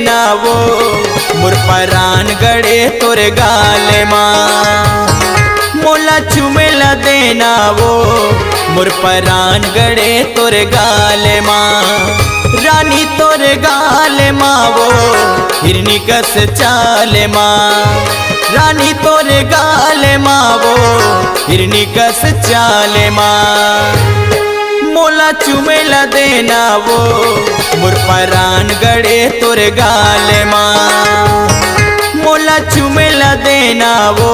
देना वो मोर परान गड़े तोर गाले माँ। मोला चुमेला देना वो मोर परान गड़े तोर गाले माँ। रानी तोर गाले माँ वो हिरनी कस चाले माँ। रानी तोर गाले माँ वो हिरनी कस चाले माँ। मोला चुमेला देना वो मोर परान गड़े तोर गाले माँ। मोला चुमेला देना वो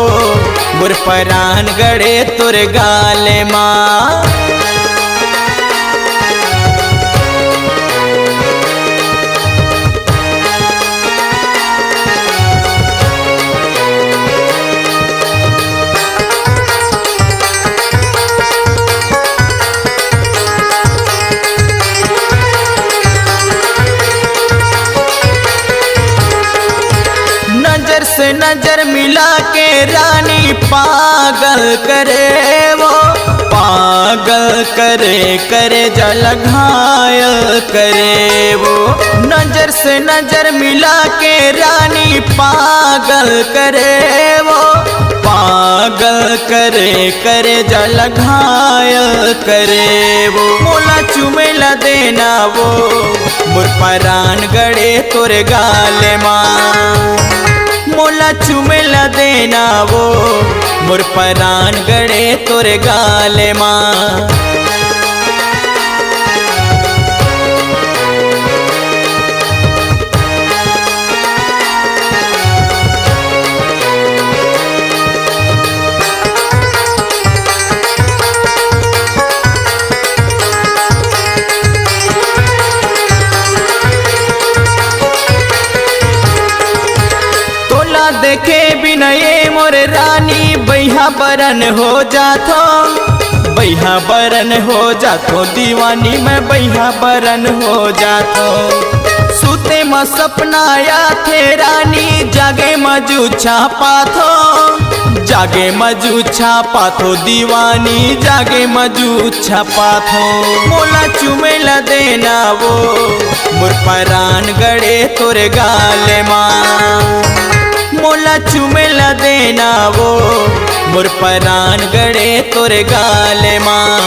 मोर परान गड़े तोर गाले माँ। नजर से नजर मिला के रानी पागल करे वो, पागल करे करे जल घायल करे वो। नजर से नजर मिला के रानी पागल करे वो, पागल करे करे जल घायल करे वो। मोला चुमेला देना वो मोर परान गड़े तोर गाले माँ। मोला चुमेला देना वो मोर परान गड़े तोर गाले माँ। देखे बिना ये मोर रानी बैहा बरन हो जाथो, बैहा बरन हो जाथो। दीवानी में बैहा बरन हो जाथो। सुते में सपना आया थे रानी जागे मजू छापा थो, जागे मजू छापा थो। दीवानी जागे मजू छापा थो। मोला चुमेला देना वो मोर परान गड़े तोर गाले माँ। मोला चुमेला देना वो मोर परान गड़े तोर गाले माँ।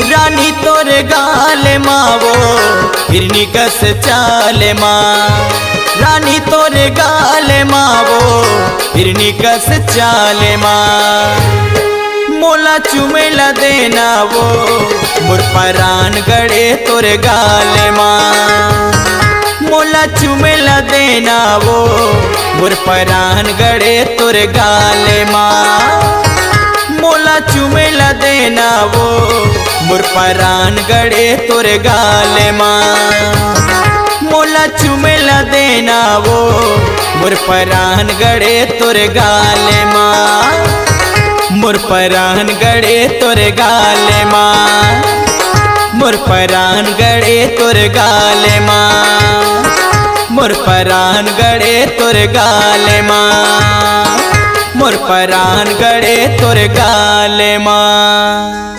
रानी तोर गाले माँ वो हिरनी कस चाले माँ। रानी तोर गाले माँ वो हिरनी कस चाले माँ। मोला चुमेला देना वो मोर परान गड़े तोर गाले माँ। मोला चुमेला देना वो मोर परान गड़े तोर गाले माँ। मोला चुमेला देना वो मोर परान गड़े तोर गाले माँ। मोला चुमेला देना वो मोर परान गड़े तोर गाले माँ। मोर परान गड़े तोर गाले माँ। मोर परान गड़े तोर गाले माँ। मोर परान गड़े तोर गाले माँ। मोर परान गड़े तोर गाले माँ।